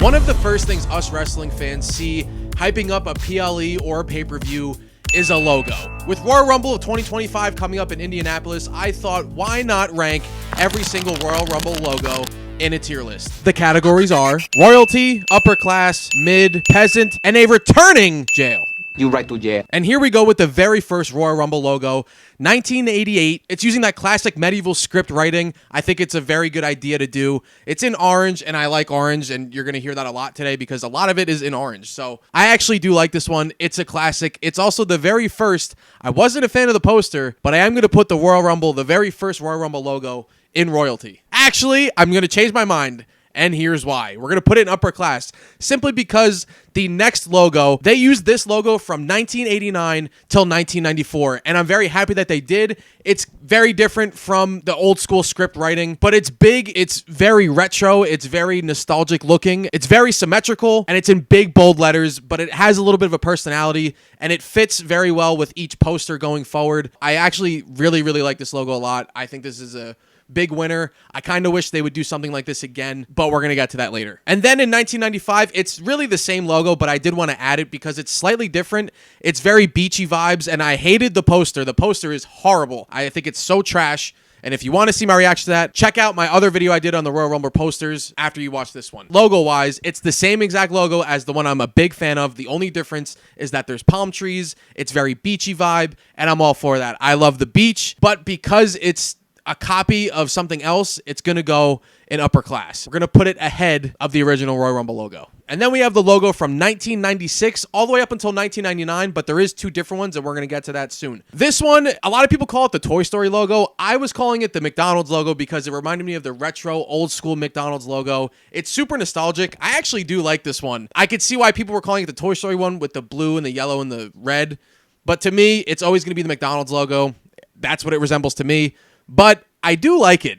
One of the first things us wrestling fans see hyping up a PLE or a pay-per-view is a logo. With Royal Rumble of 2025 coming up in Indianapolis, I thought, why not rank every single Royal Rumble logo in a tier list? The categories are royalty, upper class, mid, peasant, and a returning jail. You right to jail. And here we go with the very first Royal Rumble logo, 1988. It's using that classic medieval script writing. I think it's a very good idea to do. It's in orange, and I like orange, and you're going to hear that a lot today because a lot of it is in orange. So I actually do like this one. It's a classic. It's also the very first. I wasn't a fan of the poster, but I am going to put the Royal Rumble, the very first Royal Rumble logo, in royalty. Actually, I'm going to change my mind. And here's why. We're going to put it in upper class simply because the next logo, they used this logo from 1989 till 1994. And I'm very happy that they did. It's very different from the old school script writing, but it's big. It's very retro. It's very nostalgic looking. It's very symmetrical and it's in big, bold letters, but it has a little bit of a personality and it fits very well with each poster going forward. I actually really, really like this logo a lot. I think this is a big winner. I kind of wish they would do something like this again, but we're going to get to that later. And then in 1995, it's really the same logo, but I did want to add it because it's slightly different. It's very beachy vibes, and I hated the poster. The poster is horrible. I think it's so trash. And if you want to see my reaction to that, check out my other video I did on the Royal Rumble posters after you watch this one. Logo-wise, it's the same exact logo as the one I'm a big fan of. The only difference is that there's palm trees, it's very beachy vibe, and I'm all for that. I love the beach, but because it's a copy of something else, it's going to go in upper class. We're going to put it ahead of the original Royal Rumble logo. And then we have the logo from 1996 all the way up until 1999, but there is two different ones, and we're going to get to that soon. This one, a lot of people call it the Toy Story logo. I was calling it the McDonald's logo because it reminded me of the retro, old school McDonald's logo. It's super nostalgic. I actually do like this one. I could see why people were calling it the Toy Story one with the blue and the yellow and the red, but to me, it's always going to be the McDonald's logo. That's what it resembles to me. But I do like it.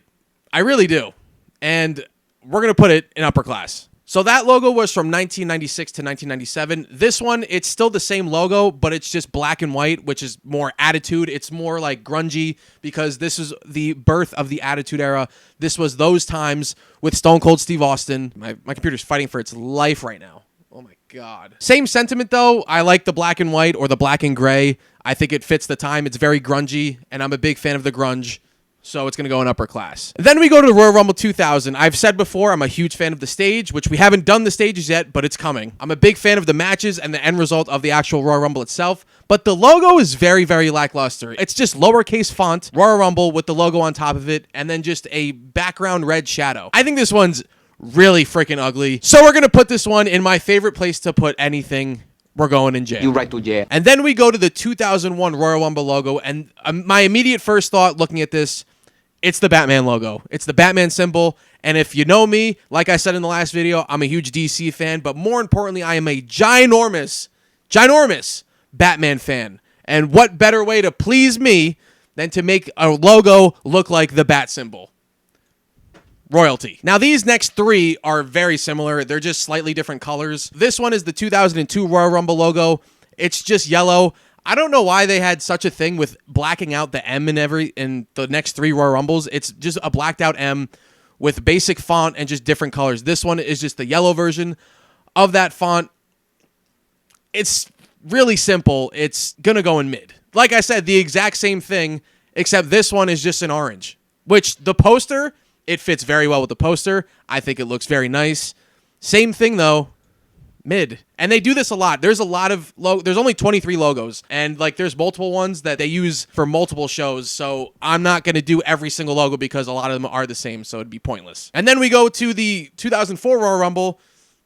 I really do. And we're going to put it in upper class. So that logo was from 1996 to 1997. This one, it's still the same logo, but it's just black and white, which is more attitude. It's more like grungy because this is the birth of the Attitude Era. This was those times with Stone Cold Steve Austin. My computer's fighting for its life right now. Oh my God. Same sentiment though. I like the black and white or the black and gray. I think it fits the time. It's very grungy, and I'm a big fan of the grunge. So it's going to go in upper class. Then we go to the Royal Rumble 2000. I've said before, I'm a huge fan of the stage, which we haven't done the stages yet, but it's coming. I'm a big fan of the matches and the end result of the actual Royal Rumble itself, but the logo is very, very lackluster. It's just lowercase font, Royal Rumble with the logo on top of it, and then just a background red shadow. I think this one's really freaking ugly. So we're going to put this one in my favorite place to put anything. We're going in jail. You right to jail. And then we go to the 2001 Royal Rumble logo, and my immediate first thought looking at this, it's the Batman logo. It's the Batman symbol. And if you know me, like I said in the last video, I'm a huge DC fan, but more importantly, I am a ginormous Batman fan. And what better way to please me than to make a logo look like the Bat symbol? Royalty. Now, these next three are very similar. They're just slightly different colors. This one is the 2002 Royal Rumble logo. It's just yellow. I don't know why they had such a thing with blacking out the M in the next three Royal Rumbles. It's just a blacked out M with basic font and just different colors. This one is just the yellow version of that font. It's really simple. It's going to go in mid. Like I said, the exact same thing, except this one is just an orange, which the poster, it fits very well with the poster. I think it looks very nice. Same thing though. Mid. And they do this a lot. There's a lot of there's only 23 logos, and like there's multiple ones that they use for multiple shows. So I'm not going to do every single logo because a lot of them are the same, so it'd be pointless. And then we go to the 2004 Royal Rumble.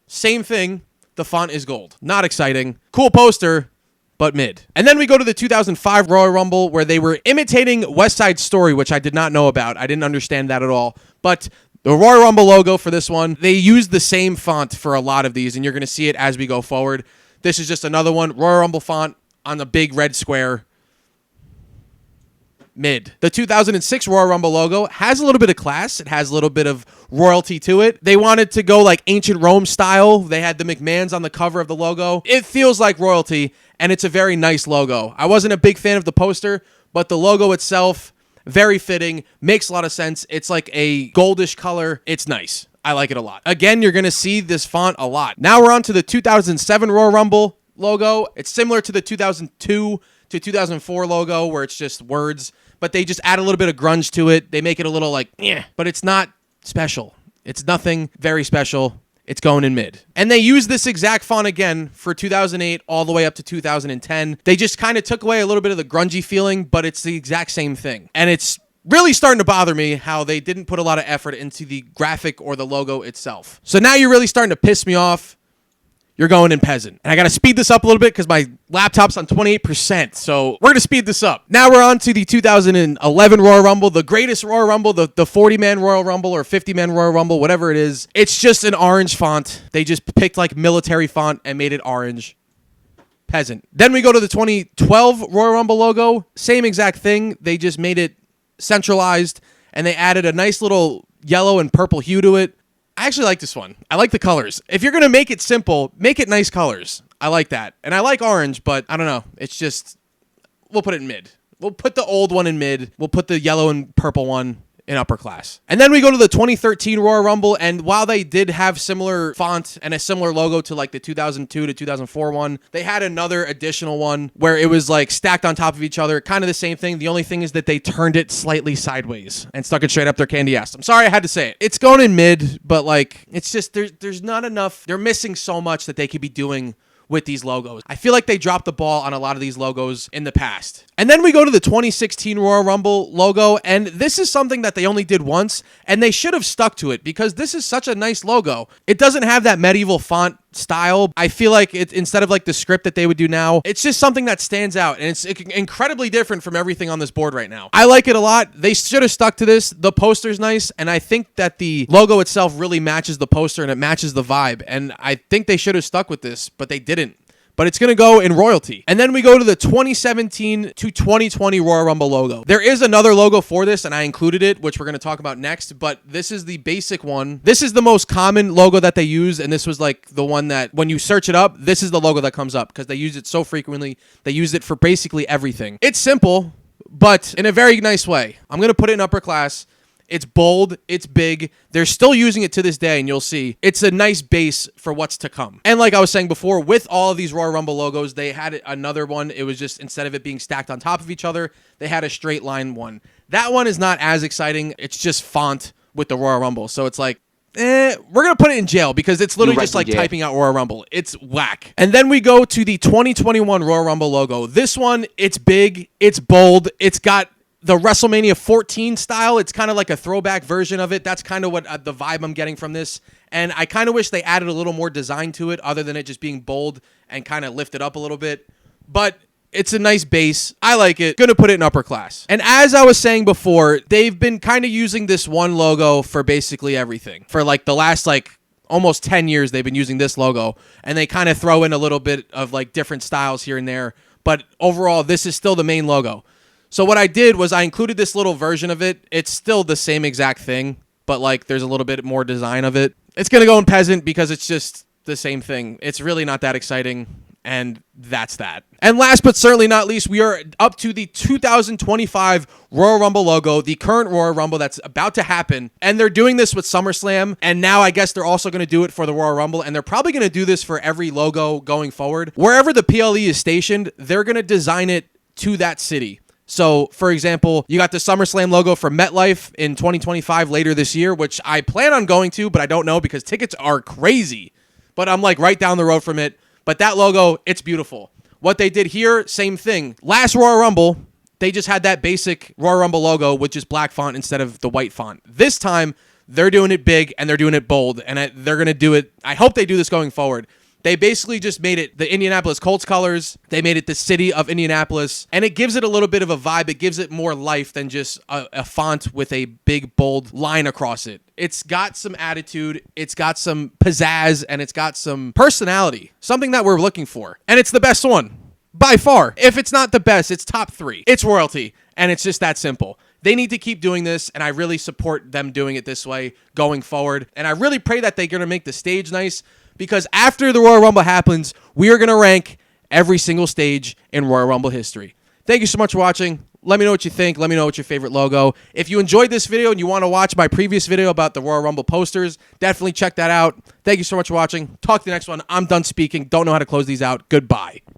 Same thing. The font is gold. Not exciting. Cool poster, but mid. And then we go to the 2005 Royal Rumble where they were imitating West Side Story, which I did not know about. I didn't understand that at all. But the Royal Rumble logo for this one, they use the same font for a lot of these, and you're going to see it as we go forward. This is just another one, Royal Rumble font on the big red square. Mid. The 2006 Royal Rumble logo has a little bit of class. It has a little bit of royalty to it. They wanted to go like ancient Rome style. They had the McMahons on the cover of the logo. It feels like royalty, and it's a very nice logo. I wasn't a big fan of the poster, but the logo itself, very fitting, makes a lot of sense. It's like a goldish color. It's nice. I like it a lot. Again, you're going to see this font a lot. Now we're on to the 2007 Royal Rumble logo. It's similar to the 2002 to 2004 logo where it's just words, but they just add a little bit of grunge to it. They make it a little like, but it's not special. It's nothing very special. It's going in mid. And they use this exact font again for 2008 all the way up to 2010. They just kind of took away a little bit of the grungy feeling, but it's the exact same thing. And it's really starting to bother me how they didn't put a lot of effort into the graphic or the logo itself. So now you're really starting to piss me off. You're going in peasant. And I got to speed this up a little bit because my laptop's on 28%. So we're going to speed this up. Now we're on to the 2011 Royal Rumble, the greatest Royal Rumble, the 40-man Royal Rumble or 50-man Royal Rumble, whatever it is. It's just an orange font. They just picked like military font and made it orange. Peasant. Then we go to the 2012 Royal Rumble logo. Same exact thing. They just made it centralized and they added a nice little yellow and purple hue to it. I actually like this one. I like the colors. If you're going to make it simple, make it nice colors. I like that. And I like orange, but I don't know. It's just, we'll put it in mid. We'll put the old one in mid. We'll put the yellow and purple one in upper class. And then we go to the 2013 Royal Rumble, and while they did have similar font and a similar logo to like the 2002 to 2004 one, they had another additional one where it was like stacked on top of each other, kind of the same thing. The only thing is that they turned it slightly sideways and stuck it straight up their candy ass. I'm sorry I had to say it. It's going in mid, but like, it's just, there's not enough. They're missing so much that they could be doing with these logos. I feel like they dropped the ball on a lot of these logos in the past. And then we go to the 2016 Royal Rumble logo, and this is something that they only did once, and they should have stuck to it because this is such a nice logo. It doesn't have that medieval font style. I feel like it, instead of like the script that they would do now, it's just something that stands out, and it's incredibly different from everything on this board right now. I like it a lot. They should have stuck to this. The poster's nice, and I think that the logo itself really matches the poster and it matches the vibe, and I think they should have stuck with this, but they didn't. But it's going to go in royalty. And then we go to the 2017 to 2020 Royal Rumble logo. There is another logo for this, and I included it, which we're going to talk about next, but this is the basic one. This is the most common logo that they use, and this was like the one that when you search it up, this is the logo that comes up because they use it so frequently. They use it for basically everything. It's simple, but in a very nice way. I'm going to put it in upper class. It's bold. It's big. They're still using it to this day, and you'll see it's a nice base for what's to come. And like I was saying before, with all of these Royal Rumble logos, they had another one. It was just, instead of it being stacked on top of each other, they had a straight line one. That one is not as exciting. It's just font with the Royal Rumble. So it's like, we're going to put it in jail because it's literally just like typing out Royal Rumble. It's whack. And then we go to the 2021 Royal Rumble logo. This one, it's big. It's bold. It's got the WrestleMania 14 style. It's kind of like a throwback version of it. That's kind of what the vibe I'm getting from this. And I kind of wish they added a little more design to it other than it just being bold and kind of lifted up a little bit. But it's a nice base. I like it. Gonna put it in upper class. And as I was saying before, they've been kind of using this one logo for basically everything. For like the last like almost 10 years, they've been using this logo. And they kind of throw in a little bit of like different styles here and there. But overall, this is still the main logo. So what I did was I included this little version of it. It's still the same exact thing, but like there's a little bit more design of it. It's going to go in peasant because it's just the same thing. It's really not that exciting, and that's that. And last but certainly not least, we are up to the 2025 Royal Rumble logo, the current Royal Rumble that's about to happen. And they're doing this with SummerSlam, and now I guess they're also going to do it for the Royal Rumble, and they're probably going to do this for every logo going forward. Wherever the PLE is stationed, they're going to design it to that city. So, for example, you got the SummerSlam logo for MetLife in 2025 later this year, which I plan on going to, but I don't know because tickets are crazy. But I'm like right down the road from it. But that logo, it's beautiful. What they did here, same thing. Last Royal Rumble, they just had that basic Royal Rumble logo with just black font instead of the white font. This time, they're doing it big and they're doing it bold, and they're going to do it. I hope they do this going forward. They basically just made it the Indianapolis Colts colors. They made it the city of Indianapolis. And it gives it a little bit of a vibe. It gives it more life than just a font with a big, bold line across it. It's got some attitude. It's got some pizzazz. And it's got some personality. Something that we're looking for. And it's the best one. By far. If it's not the best, it's top 3. It's royalty. And it's just that simple. They need to keep doing this, and I really support them doing it this way going forward. And I really pray that they're going to make the stage nice, because after the Royal Rumble happens, we are going to rank every single stage in Royal Rumble history. Thank you so much for watching. Let me know what you think. Let me know what's your favorite logo. If you enjoyed this video and you want to watch my previous video about the Royal Rumble posters, definitely check that out. Thank you so much for watching. Talk to the next one. I'm done speaking. Don't know how to close these out. Goodbye.